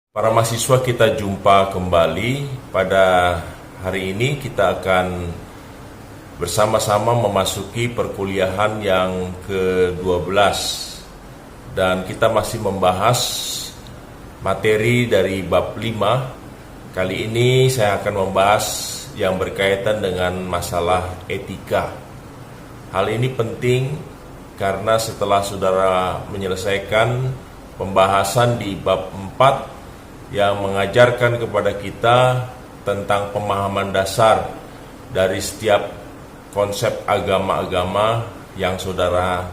Para mahasiswa, kita jumpa kembali. Pada hari ini kita akan bersama-sama memasuki perkuliahan yang ke-12 dan kita masih membahas materi dari bab 5. Kali ini saya akan membahas yang berkaitan dengan masalah etika. Hal ini penting karena setelah saudara menyelesaikan pembahasan di bab 4 yang mengajarkan kepada kita tentang pemahaman dasar dari setiap konsep agama-agama yang saudara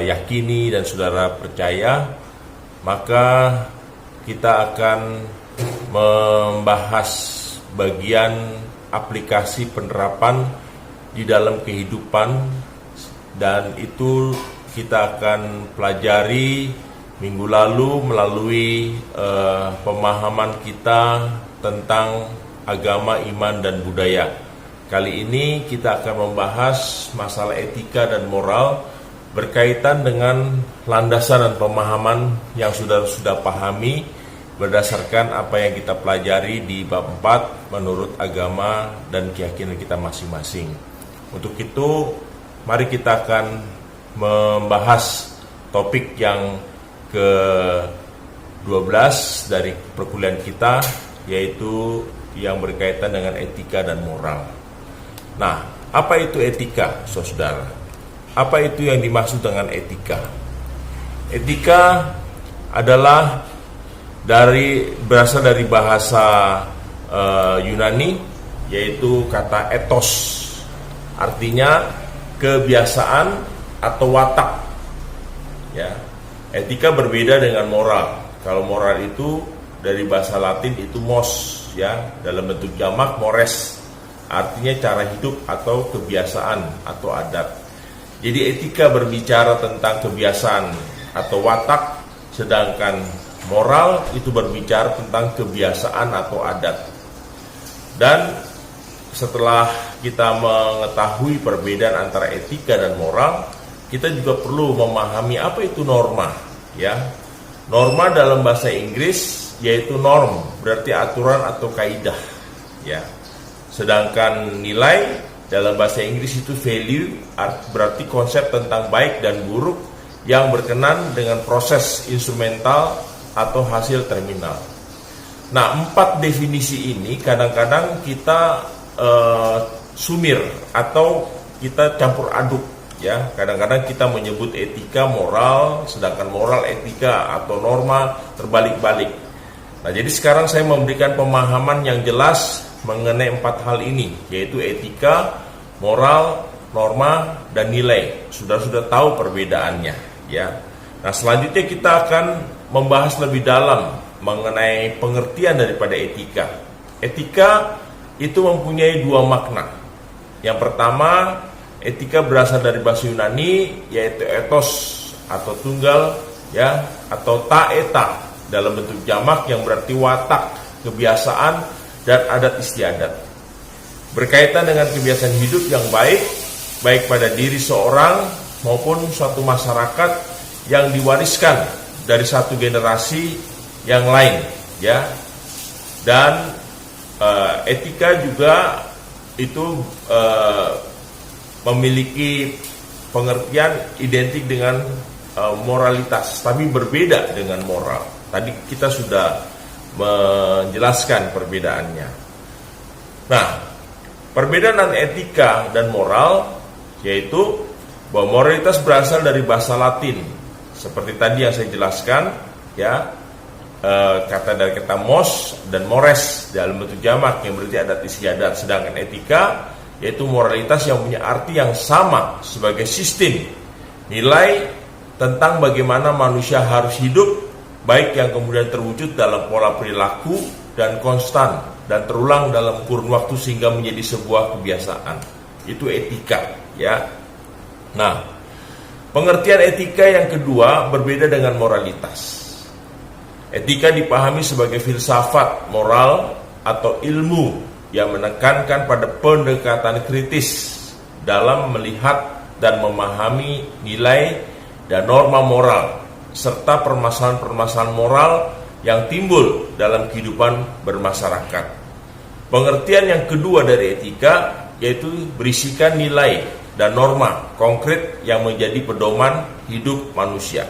yakini dan saudara percaya, maka kita akan membahas bagian aplikasi penerapan di dalam kehidupan, dan itu kita akan pelajari minggu lalu melalui pemahaman kita tentang agama, iman, dan budaya. Kali ini kita akan membahas masalah etika dan moral berkaitan dengan landasan dan pemahaman yang sudah pahami berdasarkan apa yang kita pelajari di bab 4 menurut agama dan keyakinan kita masing-masing. Untuk itu, mari kita akan membahas topik yang ke-12 dari perkuliahan kita, yaitu yang berkaitan dengan etika dan moral. Nah, apa itu etika, saudara? Apa itu yang dimaksud dengan etika? Etika adalah berasal dari bahasa Yunani, yaitu kata ethos, artinya kebiasaan atau watak. Ya. Etika berbeda dengan moral. Kalau moral itu dari bahasa Latin itu mos, ya, dalam bentuk jamak mores, artinya cara hidup atau kebiasaan atau adat. Jadi etika berbicara tentang kebiasaan atau watak, sedangkan moral itu berbicara tentang kebiasaan atau adat. Dan setelah kita mengetahui perbedaan antara etika dan moral, kita juga perlu memahami apa itu norma, ya. Norma dalam bahasa Inggris yaitu norm, berarti aturan atau kaidah, ya. Sedangkan nilai dalam bahasa Inggris itu value, berarti konsep tentang baik dan buruk yang berkenan dengan proses instrumental atau hasil terminal. Nah, 4 definisi ini kadang-kadang kita sumir atau kita campur aduk. Ya, kadang-kadang kita menyebut etika moral, sedangkan moral etika atau norma terbalik-balik. Nah, jadi sekarang saya memberikan pemahaman yang jelas mengenai 4 hal ini, yaitu etika, moral, norma, dan nilai. Sudah tahu perbedaannya, ya. Nah, selanjutnya kita akan membahas lebih dalam mengenai pengertian daripada etika. Etika itu mempunyai 2 makna. Yang pertama, etika berasal dari bahasa Yunani, yaitu ethos atau tunggal, ya, atau taeta dalam bentuk jamak yang berarti watak, kebiasaan, dan adat istiadat. Berkaitan dengan kebiasaan hidup yang baik pada diri seorang maupun suatu masyarakat yang diwariskan dari satu generasi yang lain, ya. Dan etika juga itu memiliki pengertian identik dengan moralitas, tapi berbeda dengan moral. Tadi kita sudah menjelaskan perbedaannya. Nah, perbedaan antara etika dan moral yaitu bahwa moralitas berasal dari bahasa Latin, seperti tadi yang saya jelaskan, ya, kata dari kata mos dan mores dalam bentuk jamak yang berarti adat istiadat. Sedangkan etika yaitu moralitas yang punya arti yang sama sebagai sistem nilai tentang bagaimana manusia harus hidup, baik yang kemudian terwujud dalam pola perilaku dan konstan dan terulang dalam kurun waktu sehingga menjadi sebuah kebiasaan. Itu etika, ya. Nah, pengertian etika yang kedua berbeda dengan moralitas. Etika dipahami sebagai filsafat moral atau ilmu yang menekankan pada pendekatan kritis dalam melihat dan memahami nilai dan norma moral serta permasalahan-permasalahan moral yang timbul dalam kehidupan bermasyarakat. Pengertian yang kedua dari etika yaitu berisikan nilai dan norma konkret yang menjadi pedoman hidup manusia.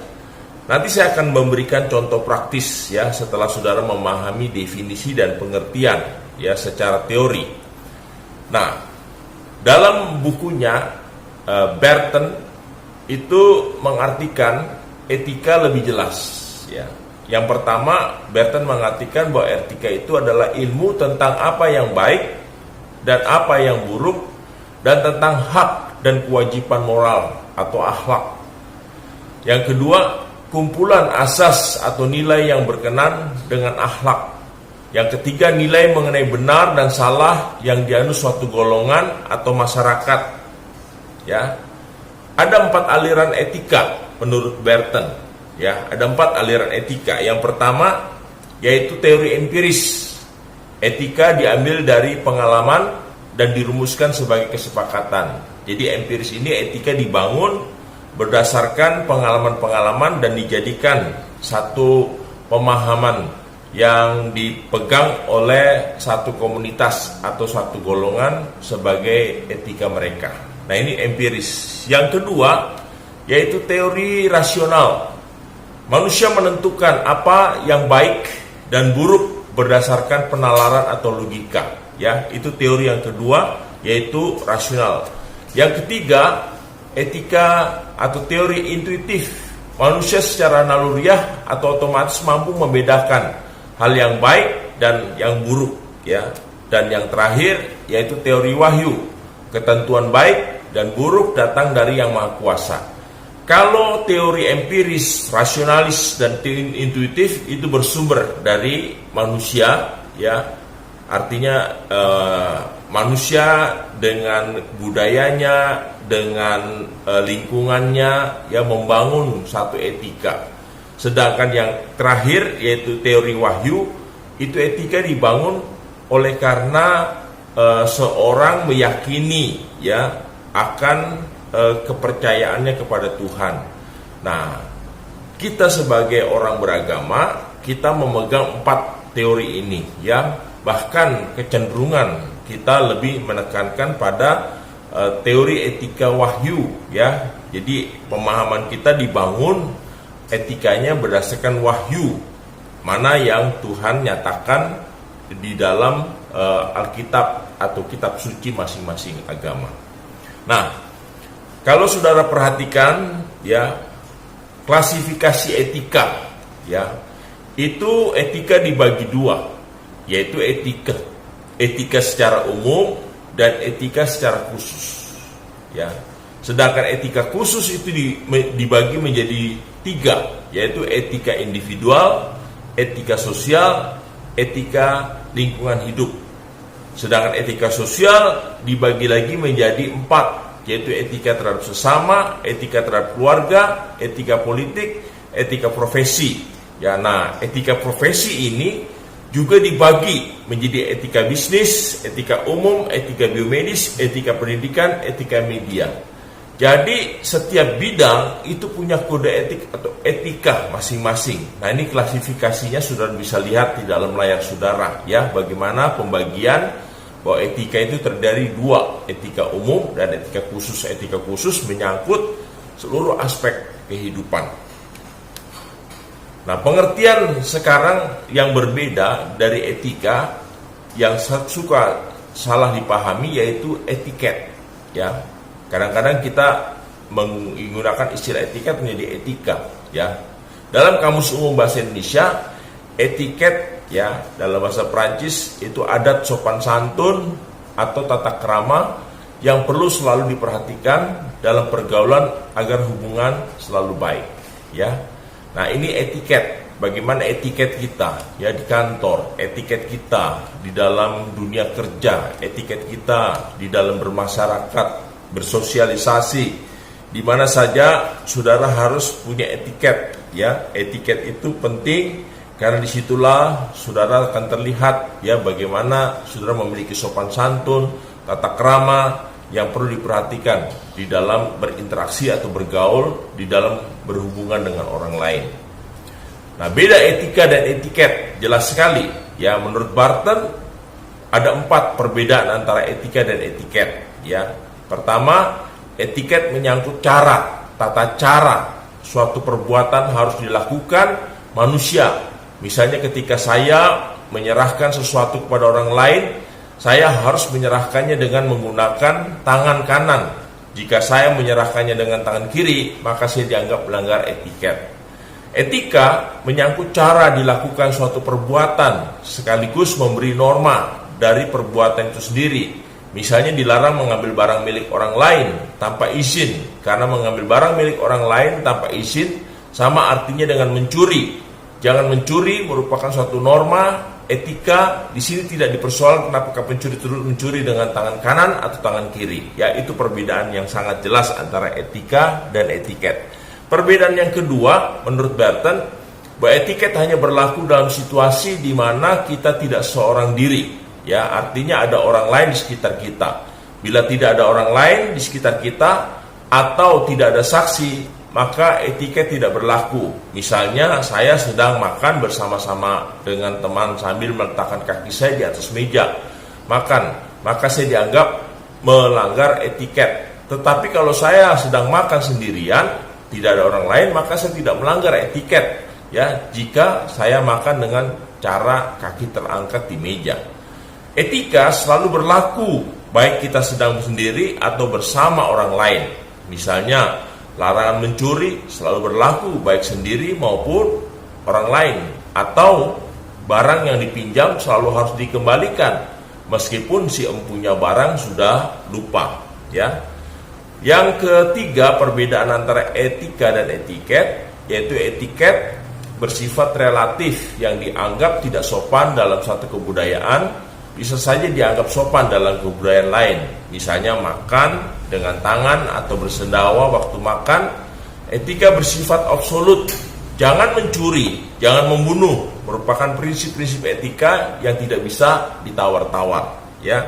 Nanti saya akan memberikan contoh praktis ya setelah saudara memahami definisi dan pengertian ya secara teori. Nah, dalam bukunya Burton itu mengartikan etika lebih jelas ya. Yang pertama, Burton mengartikan bahwa etika itu adalah ilmu tentang apa yang baik dan apa yang buruk, dan tentang hak dan kewajiban moral atau akhlak. Yang kedua, kumpulan asas atau nilai yang berkenan dengan akhlak. Yang ketiga, nilai mengenai benar dan salah yang dianut suatu golongan atau masyarakat. Ya, ada 4 aliran etika menurut Burton. Ya, ada 4 aliran etika. Yang pertama yaitu teori empiris. Etika diambil dari pengalaman dan dirumuskan sebagai kesepakatan. Jadi empiris ini etika dibangun berdasarkan pengalaman-pengalaman dan dijadikan satu pemahaman yang dipegang oleh satu komunitas atau satu golongan sebagai etika mereka. Nah, ini empiris. Yang kedua yaitu teori rasional. Manusia menentukan apa yang baik dan buruk berdasarkan penalaran atau logika. Ya, itu teori yang kedua yaitu rasional. Yang ketiga, etika atau teori intuitif. Manusia secara naluriah atau otomatis mampu membedakan hal yang baik dan yang buruk ya. Dan yang terakhir yaitu teori wahyu. Ketentuan baik dan buruk datang dari Yang Maha Kuasa. Kalau teori empiris, rasionalis dan teori intuitif itu bersumber dari manusia ya. Artinya manusia dengan budayanya, dengan lingkungannya ya membangun satu etika. Sedangkan yang terakhir yaitu teori wahyu, itu etika dibangun oleh karena seorang meyakini ya akan kepercayaannya kepada Tuhan. Nah, kita sebagai orang beragama, kita memegang 4 teori ini ya. Bahkan kecenderungan kita lebih menekankan pada teori etika wahyu ya. Jadi pemahaman kita dibangun etikanya berdasarkan wahyu, mana yang Tuhan nyatakan di dalam Alkitab atau kitab suci masing-masing agama. Nah, kalau saudara perhatikan ya, klasifikasi etika ya, itu etika dibagi 2, yaitu etika secara umum dan etika secara khusus ya. Sedangkan etika khusus itu dibagi menjadi 3, yaitu etika individual, etika sosial, etika lingkungan hidup. Sedangkan etika sosial dibagi lagi menjadi 4, yaitu etika terhadap sesama, etika terhadap keluarga, etika politik, etika profesi. Ya, nah, etika profesi ini juga dibagi menjadi etika bisnis, etika umum, etika biomedis, etika pendidikan, etika media. Jadi setiap bidang itu punya kode etik atau etika masing-masing. Nah, ini klasifikasinya saudara bisa lihat di dalam layar saudara ya, bagaimana pembagian bahwa etika itu terdiri 2, etika umum dan etika khusus. Etika khusus menyangkut seluruh aspek kehidupan. Nah, pengertian sekarang yang berbeda dari etika yang suka salah dipahami yaitu etiket ya. Kadang-kadang kita menggunakan istilah etiket menjadi etika ya. Dalam Kamus Umum Bahasa Indonesia, etiket ya dalam bahasa Prancis itu adat sopan santun atau tata krama yang perlu selalu diperhatikan dalam pergaulan agar hubungan selalu baik ya. Nah, ini etiket. Bagaimana etiket kita ya di kantor, etiket kita di dalam dunia kerja, etiket kita di dalam bermasyarakat, bersosialisasi, di mana saja saudara harus punya etiket ya. Etiket itu penting karena disitulah saudara akan terlihat ya bagaimana saudara memiliki sopan santun, tata krama yang perlu diperhatikan di dalam berinteraksi atau bergaul, di dalam berhubungan dengan orang lain. Nah, beda etika dan etiket jelas sekali. Ya, menurut Barton ada 4 perbedaan antara etika dan etiket. Ya, pertama, etiket menyangkut cara, tata cara suatu perbuatan harus dilakukan manusia. Misalnya ketika saya menyerahkan sesuatu kepada orang lain, saya harus menyerahkannya dengan menggunakan tangan kanan. Jika saya menyerahkannya dengan tangan kiri, maka saya dianggap melanggar etiket. Etika menyangkut cara dilakukan suatu perbuatan sekaligus memberi norma dari perbuatan itu sendiri. Misalnya dilarang mengambil barang milik orang lain tanpa izin, karena mengambil barang milik orang lain tanpa izin sama artinya dengan mencuri. Jangan mencuri merupakan suatu norma etika. Di sini tidak dipersoalkan apakah pencuri itu mencuri dengan tangan kanan atau tangan kiri. Ya, itu perbedaan yang sangat jelas antara etika dan etiket. Perbedaan yang kedua, menurut Barton, bahwa etiket hanya berlaku dalam situasi di mana kita tidak seorang diri. Ya, artinya ada orang lain di sekitar kita. Bila tidak ada orang lain di sekitar kita atau tidak ada saksi, maka etiket tidak berlaku. Misalnya saya sedang makan bersama-sama dengan teman sambil meletakkan kaki saya di atas meja makan, maka saya dianggap melanggar etiket. Tetapi kalau saya sedang makan sendirian, tidak ada orang lain, maka saya tidak melanggar etiket. Ya, jika saya makan dengan cara kaki terangkat di meja. Etika selalu berlaku baik kita sedang sendiri atau bersama orang lain. Misalnya, larangan mencuri selalu berlaku baik sendiri maupun orang lain, atau barang yang dipinjam selalu harus dikembalikan meskipun si empunya barang sudah lupa. Ya. Yang ketiga, perbedaan antara etika dan etiket, yaitu etiket bersifat relatif yang dianggap tidak sopan dalam satu kebudayaan bisa saja dianggap sopan dalam kebudayaan lain. Misalnya makan dengan tangan atau bersendawa waktu makan. Etika bersifat absolut, jangan mencuri, jangan membunuh, merupakan prinsip-prinsip etika yang tidak bisa ditawar-tawar. Ya.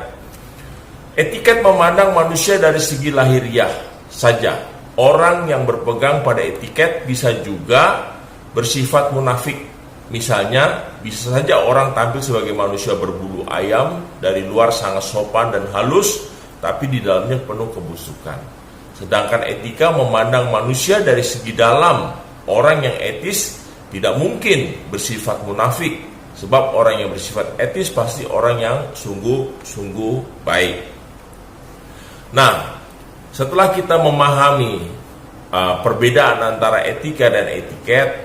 Etiket memandang manusia dari segi lahiriah saja. Orang yang berpegang pada etiket bisa juga bersifat munafik. Misalnya, bisa saja orang tampil sebagai manusia berbulu ayam, dari luar sangat sopan dan halus, tapi di dalamnya penuh kebusukan. Sedangkan etika memandang manusia dari segi dalam. Orang yang etis tidak mungkin bersifat munafik, sebab orang yang bersifat etis pasti orang yang sungguh-sungguh baik. Nah, setelah kita memahami perbedaan antara etika dan etiket,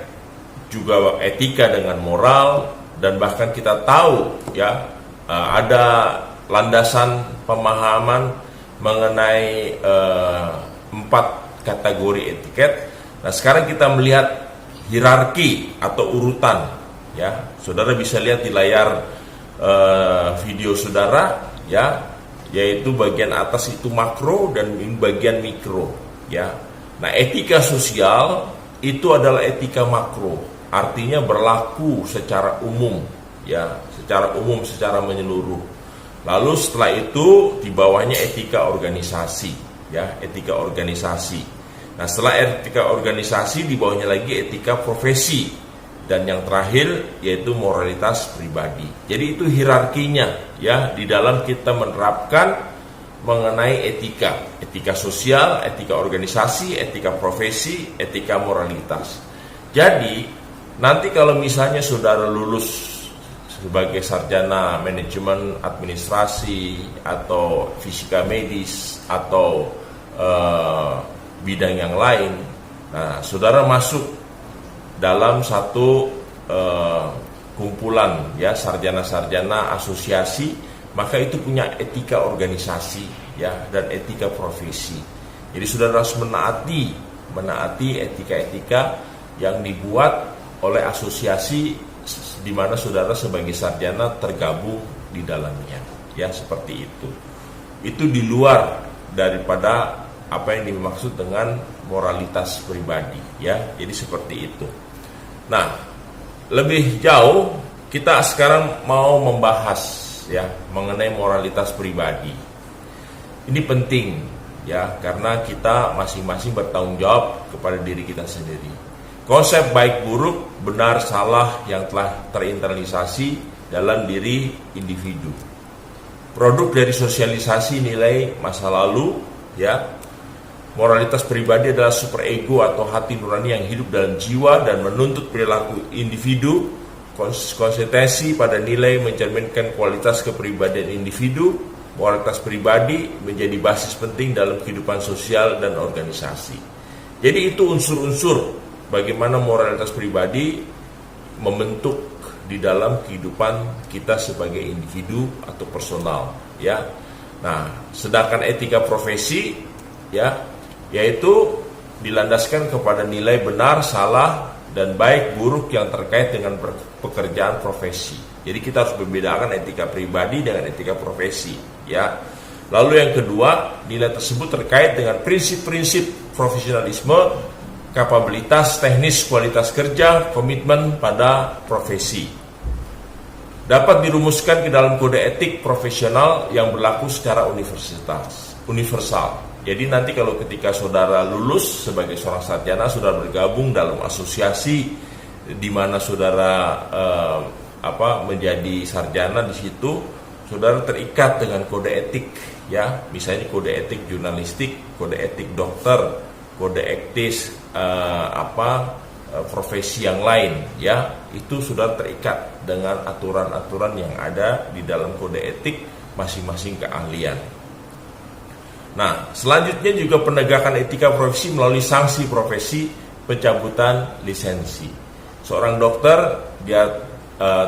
juga etika dengan moral, dan bahkan kita tahu ya ada landasan pemahaman mengenai 4 kategori etiket. Nah, sekarang kita melihat hierarki atau urutan. Ya, saudara bisa lihat di layar video saudara, ya. Yaitu bagian atas itu makro dan bagian mikro, ya. Nah, etika sosial itu adalah etika makro, artinya berlaku secara umum, ya, secara menyeluruh. Lalu setelah itu di bawahnya etika organisasi, ya, etika organisasi. Nah, setelah etika organisasi di bawahnya lagi etika profesi. Dan yang terakhir yaitu moralitas pribadi. Jadi itu hierarkinya, ya, di dalam kita menerapkan mengenai etika sosial, etika organisasi, etika profesi, etika moralitas. Jadi nanti kalau misalnya saudara lulus sebagai sarjana manajemen administrasi atau fisika medis atau bidang yang lain, nah saudara masuk dalam satu kumpulan, ya, sarjana-sarjana asosiasi, maka itu punya etika organisasi, ya, dan etika profesi. Jadi saudara harus menaati etika-etika yang dibuat oleh asosiasi di mana saudara sebagai sarjana tergabung di dalamnya, ya, seperti itu. Itu di luar daripada apa yang dimaksud dengan moralitas pribadi, ya. Jadi seperti itu. Nah, lebih jauh kita sekarang mau membahas, ya, mengenai moralitas pribadi. Ini penting, ya, karena kita masing-masing bertanggung jawab kepada diri kita sendiri. konsep baik buruk, benar salah yang telah terinternalisasi dalam diri individu. Produk dari sosialisasi nilai masa lalu, ya. Moralitas pribadi adalah superego atau hati nurani yang hidup dalam jiwa dan menuntut perilaku individu. Konsistensi pada nilai mencerminkan kualitas kepribadian individu. Moralitas pribadi menjadi basis penting dalam kehidupan sosial dan organisasi. Jadi itu unsur-unsur bagaimana moralitas pribadi membentuk di dalam kehidupan kita sebagai individu atau personal, ya. Nah, sedangkan etika profesi, ya, yaitu dilandaskan kepada nilai benar, salah, dan baik buruk yang terkait dengan pekerjaan profesi. Jadi kita harus membedakan etika pribadi dengan etika profesi, ya. Lalu yang kedua, nilai tersebut terkait dengan prinsip-prinsip profesionalisme, kapabilitas teknis, kualitas kerja, komitmen pada profesi. Dapat dirumuskan ke dalam kode etik profesional yang berlaku secara universal. Jadi nanti kalau ketika saudara lulus sebagai seorang sarjana, saudara bergabung dalam asosiasi di mana saudara menjadi sarjana, di situ saudara terikat dengan kode etik, ya. Misalnya kode etik jurnalistik, kode etik dokter, kode etis profesi yang lain, ya. Itu sudah terikat dengan aturan-aturan yang ada di dalam kode etik masing-masing keahlian. Nah, selanjutnya juga penegakan etika profesi melalui sanksi profesi, pencabutan lisensi. Seorang dokter dia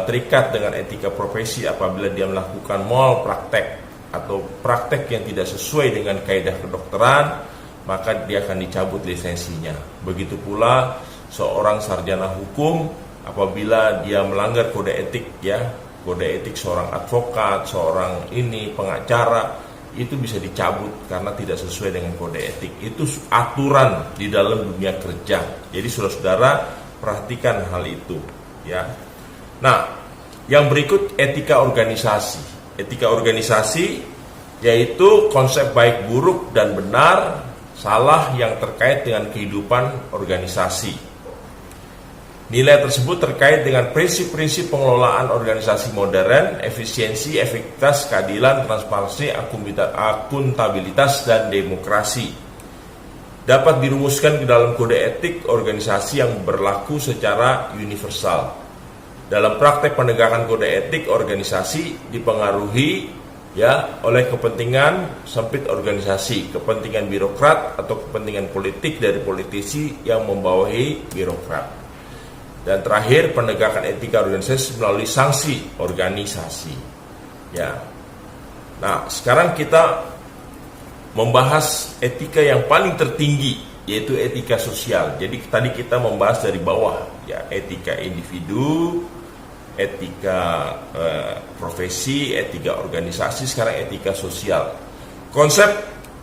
terikat dengan etika profesi apabila dia melakukan malpraktek atau praktek yang tidak sesuai dengan kaidah kedokteran, maka dia akan dicabut lisensinya. Begitu pula seorang sarjana hukum apabila dia melanggar kode etik, ya, kode etik seorang advokat, seorang pengacara, itu bisa dicabut karena tidak sesuai dengan kode etik. Itu aturan di dalam dunia kerja. Jadi saudara-saudara perhatikan hal itu, ya. Nah, yang berikut etika organisasi. Etika organisasi yaitu konsep baik buruk dan benar salah yang terkait dengan kehidupan organisasi. Nilai tersebut terkait dengan prinsip-prinsip pengelolaan organisasi modern, efisiensi, efektivitas, keadilan, transparansi, akuntabilitas, dan demokrasi. Dapat dirumuskan di dalam kode etik organisasi yang berlaku secara universal. Dalam praktek penegakan kode etik organisasi dipengaruhi, ya, oleh kepentingan sempit organisasi, kepentingan birokrat atau kepentingan politik dari politisi yang membawahi birokrat. Dan terakhir, penegakan etika organisasi melalui sanksi organisasi, ya. Nah, sekarang kita membahas etika yang paling tertinggi, yaitu etika sosial. Jadi tadi kita membahas dari bawah, ya, etika individu, etika profesi, etika organisasi, sekarang etika sosial. Konsep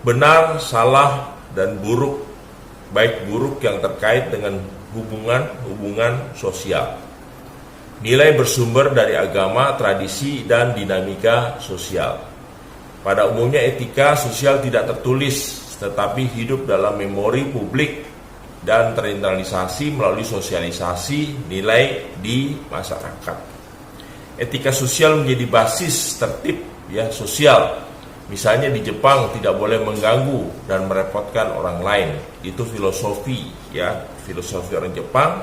benar, salah, dan buruk, baik buruk yang terkait dengan hubungan sosial. Nilai bersumber dari agama, tradisi, dan dinamika sosial. Pada umumnya etika sosial tidak tertulis, tetapi hidup dalam memori publik dan terinternalisasi melalui sosialisasi nilai di masyarakat. Etika sosial menjadi basis tertib, ya, sosial. Misalnya di Jepang tidak boleh mengganggu dan merepotkan orang lain. Itu filosofi, ya, filosofi orang Jepang,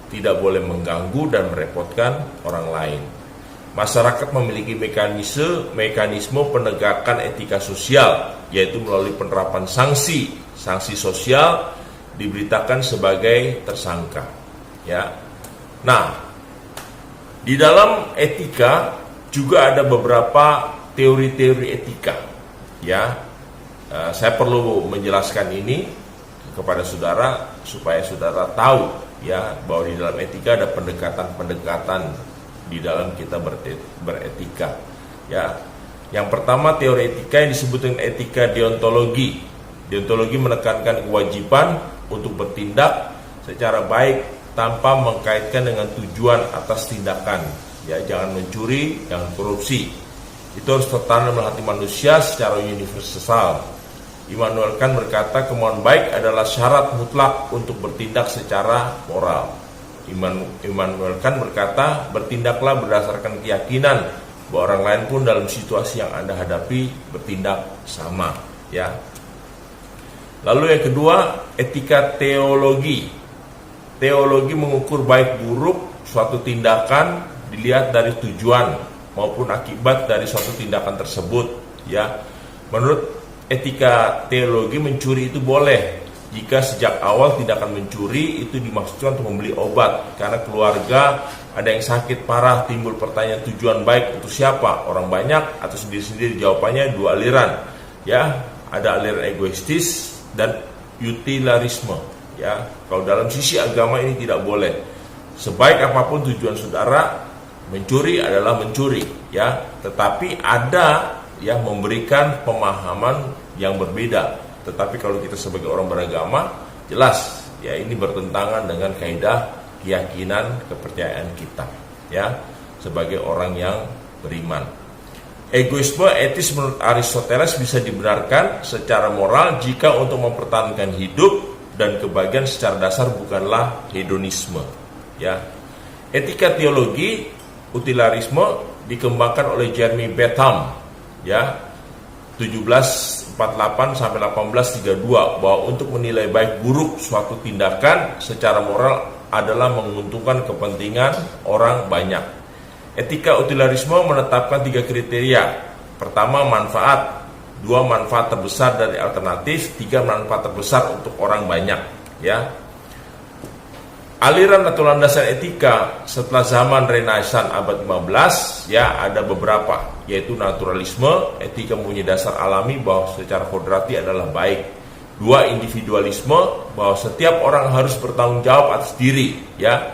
tidak boleh mengganggu dan merepotkan orang lain. Masyarakat memiliki mekanisme penegakan etika sosial, yaitu melalui penerapan sanksi sosial diberitakan sebagai tersangka, ya. Nah, di dalam etika juga ada beberapa teori-teori etika, ya. Saya perlu menjelaskan ini kepada saudara supaya saudara tahu, ya, bahwa di dalam etika ada pendekatan-pendekatan di dalam kita beretika, ya. Yang pertama, teori etika yang disebut dengan etika deontologi. Deontologi menekankan kewajiban untuk bertindak secara baik tanpa mengkaitkan dengan tujuan atas tindakan, ya. Jangan mencuri, jangan korupsi. Itu harus tertanam dalam hati manusia secara universal. Immanuel Kant berkata kemauan baik adalah syarat mutlak untuk bertindak secara moral. Immanuel Kant berkata, bertindaklah berdasarkan keyakinan bahwa orang lain pun dalam situasi yang Anda hadapi bertindak sama, ya. Lalu yang kedua, etika teologi. Teologi mengukur baik buruk suatu tindakan dilihat dari tujuan maupun akibat dari suatu tindakan tersebut, ya. Menurut etika teologi, mencuri itu boleh jika sejak awal tindakan mencuri itu dimaksudkan untuk membeli obat karena keluarga ada yang sakit parah. Timbul pertanyaan, tujuan baik untuk siapa? Orang banyak atau sendiri-sendiri? Jawabannya dua aliran, ya. Ada aliran egoistis dan utilitarisme, ya. Kalau dalam sisi agama ini tidak boleh. Sebaik apapun tujuan saudara, mencuri adalah mencuri, ya. Tetapi ada yang memberikan pemahaman yang berbeda. Tetapi kalau kita sebagai orang beragama, jelas ya ini bertentangan dengan kaidah keyakinan kepercayaan kita, ya, sebagai orang yang beriman. Egoisme etis menurut Aristoteles bisa dibenarkan secara moral jika untuk mempertahankan hidup dan kebahagiaan secara dasar bukanlah hedonisme, ya. Etika teologi utilitarisme dikembangkan oleh Jeremy Bentham, ya, 1748 sampai 1832, bahwa untuk menilai baik buruk suatu tindakan secara moral adalah menguntungkan kepentingan orang banyak. Etika utilitarisme menetapkan 3 kriteria. Pertama, manfaat. 2, manfaat terbesar dari alternatif. 3, manfaat terbesar untuk orang banyak, ya. Aliran atau landasan etika setelah zaman Renaissance abad 15, ya, ada beberapa, yaitu naturalisme, etika mempunyai dasar alami bahwa secara kodrati adalah baik. 2, individualisme, bahwa setiap orang harus bertanggung jawab atas diri, ya,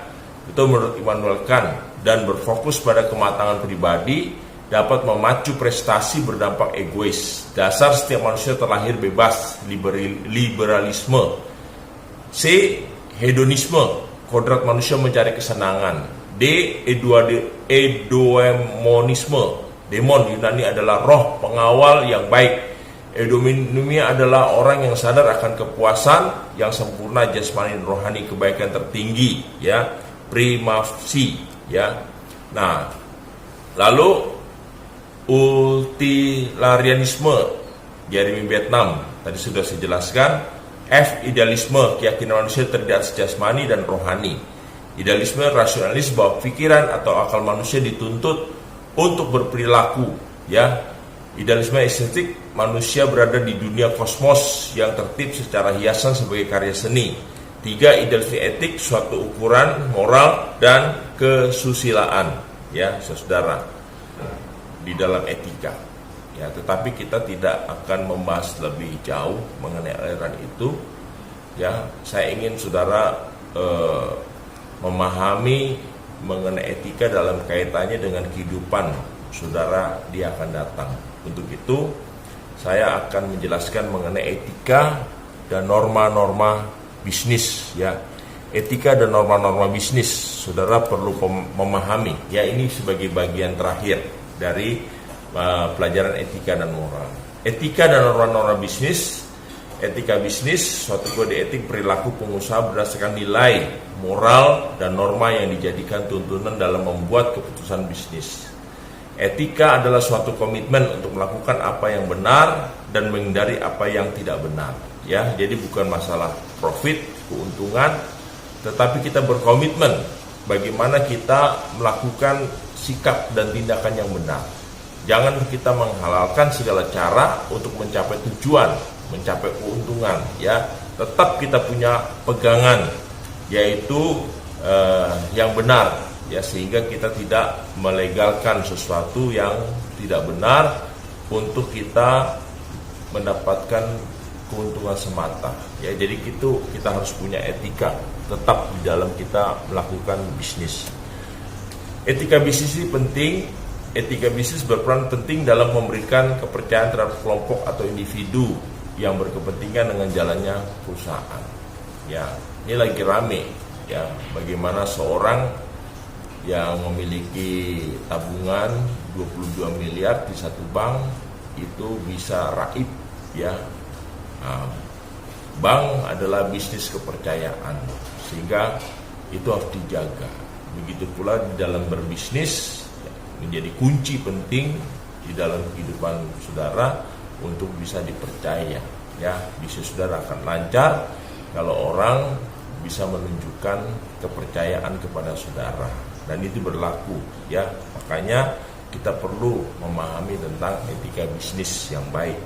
itu menurut Immanuel Kant, dan berfokus pada kematangan pribadi dapat memacu prestasi berdampak egois. Dasar setiap manusia terlahir bebas, liberalisme. C, hedonisme, kodrat manusia mencari kesenangan. D, eudaimonisme, demon Yunani adalah roh pengawal yang baik. Eudaimonia adalah orang yang sadar akan kepuasan yang sempurna jasmani dan rohani, kebaikan tertinggi, ya, primasi, ya. Nah, lalu utilitarianisme Jeremy Bentham tadi sudah saya jelaskan. F, idealisme, keyakinan manusia terdiri atas jasmani dan rohani. Idealisme rasionalis, bahwa pikiran atau akal manusia dituntut untuk berperilaku, ya. Idealisme estetik, manusia berada di dunia kosmos yang tertib secara hiasan sebagai karya seni. 3, idealisme etik, suatu ukuran moral dan kesusilaan, ya, saudara, di dalam etika. Ya, tetapi kita tidak akan membahas lebih jauh mengenai aliran itu. Ya, saya ingin saudara memahami mengenai etika dalam kaitannya dengan kehidupan saudara di akan datang. Untuk itu, saya akan menjelaskan mengenai etika dan norma-norma bisnis. Ya, etika dan norma-norma bisnis, saudara perlu memahami. Ya, ini sebagai bagian terakhir dari pelajaran etika dan moral. Etika dan norma-norma bisnis. Etika bisnis, suatu kode etik perilaku pengusaha berdasarkan nilai, moral, dan norma yang dijadikan tuntunan dalam membuat keputusan bisnis. Etika adalah suatu komitmen untuk melakukan apa yang benar dan menghindari apa yang tidak benar. Ya, jadi bukan masalah profit, keuntungan, tetapi kita berkomitmen bagaimana kita melakukan sikap dan tindakan yang benar. Jangan kita menghalalkan segala cara untuk mencapai tujuan, mencapai keuntungan, ya. Tetap kita punya pegangan, yaitu yang benar, ya, sehingga kita tidak melegalkan sesuatu yang tidak benar untuk kita mendapatkan keuntungan semata. Ya, jadi itu kita harus punya etika tetap di dalam kita melakukan bisnis. Etika bisnis ini penting. Etika bisnis berperan penting dalam memberikan kepercayaan terhadap kelompok atau individu yang berkepentingan dengan jalannya perusahaan. Ya, ini lagi rame, ya, bagaimana seorang yang memiliki tabungan 22 miliar di satu bank itu bisa raib, ya, Nah, bank adalah bisnis kepercayaan, sehingga itu harus dijaga. Begitu pula di dalam berbisnis, menjadi kunci penting di dalam kehidupan saudara untuk bisa dipercaya. Ya, bisnis saudara akan lancar kalau orang bisa menunjukkan kepercayaan kepada saudara, dan itu berlaku. Ya, makanya kita perlu memahami tentang etika bisnis yang baik.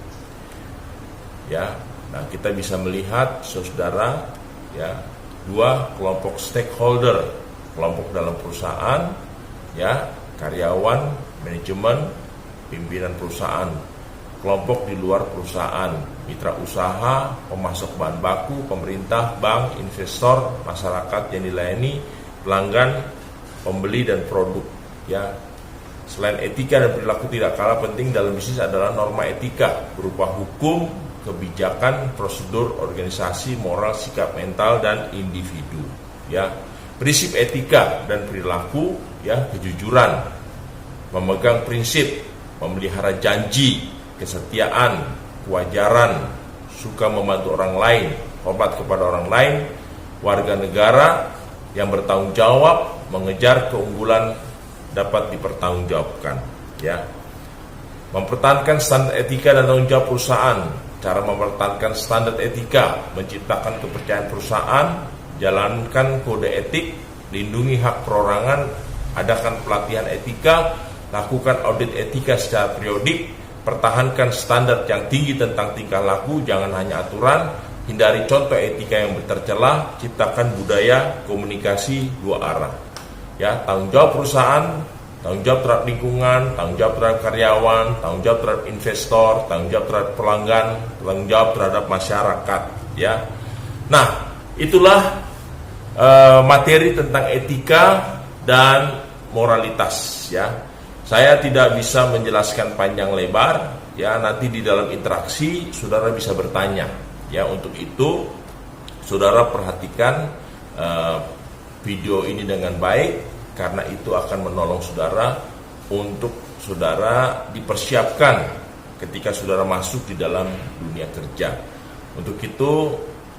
Ya, nah kita bisa melihat saudara, ya, dua kelompok stakeholder, kelompok dalam perusahaan, ya, karyawan, manajemen, pimpinan perusahaan, kelompok di luar perusahaan, mitra usaha, pemasok bahan baku, pemerintah, bank, investor, masyarakat yang dilayani, pelanggan, pembeli dan produk. Ya, selain etika dan perilaku tidak kalah penting dalam bisnis adalah norma etika berupa hukum, kebijakan, prosedur, organisasi, moral, sikap mental dan individu. Ya, prinsip etika dan perilaku, ya, kejujuran, memegang prinsip, memelihara janji, kesetiaan, kewajaran, suka membantu orang lain, hormat kepada orang lain, warga negara yang bertanggung jawab, mengejar keunggulan dapat dipertanggungjawabkan. Ya, mempertahankan standar etika dan tanggung jawab perusahaan. Cara mempertahankan standar etika, menciptakan kepercayaan perusahaan, jalankan kode etik, lindungi hak perorangan, adakan pelatihan etika, lakukan audit etika secara periodik, pertahankan standar yang tinggi tentang tingkah laku, jangan hanya aturan, hindari contoh etika yang tercela, ciptakan budaya komunikasi dua arah. Ya, tanggung jawab perusahaan, tanggung jawab terhadap lingkungan, tanggung jawab terhadap karyawan, tanggung jawab terhadap investor, tanggung jawab terhadap pelanggan, tanggung jawab terhadap masyarakat. Ya, nah itulah materi tentang etika dan moralitas. Ya, saya tidak bisa menjelaskan panjang lebar. Ya, nanti di dalam interaksi saudara bisa bertanya. Ya, untuk itu saudara perhatikan video ini dengan baik, karena itu akan menolong saudara untuk saudara dipersiapkan ketika saudara masuk di dalam dunia kerja. Untuk itu,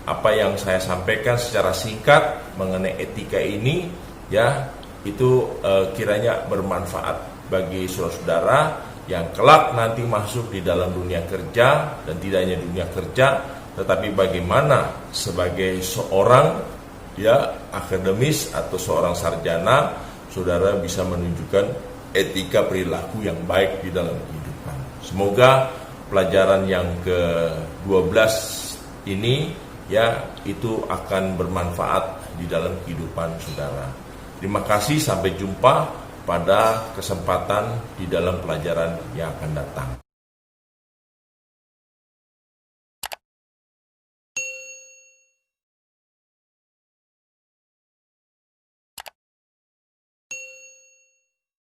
apa yang saya sampaikan secara singkat mengenai etika ini, ya, itu kiranya bermanfaat bagi saudara-saudara yang kelak nanti masuk di dalam dunia kerja, dan tidak hanya dunia kerja, tetapi bagaimana sebagai seorang, ya, akademis atau seorang sarjana, saudara bisa menunjukkan etika perilaku yang baik di dalam kehidupan. Semoga pelajaran yang ke-12 ini, ya, itu akan bermanfaat di dalam kehidupan saudara. Terima kasih, sampai jumpa pada kesempatan di dalam pelajaran yang akan datang.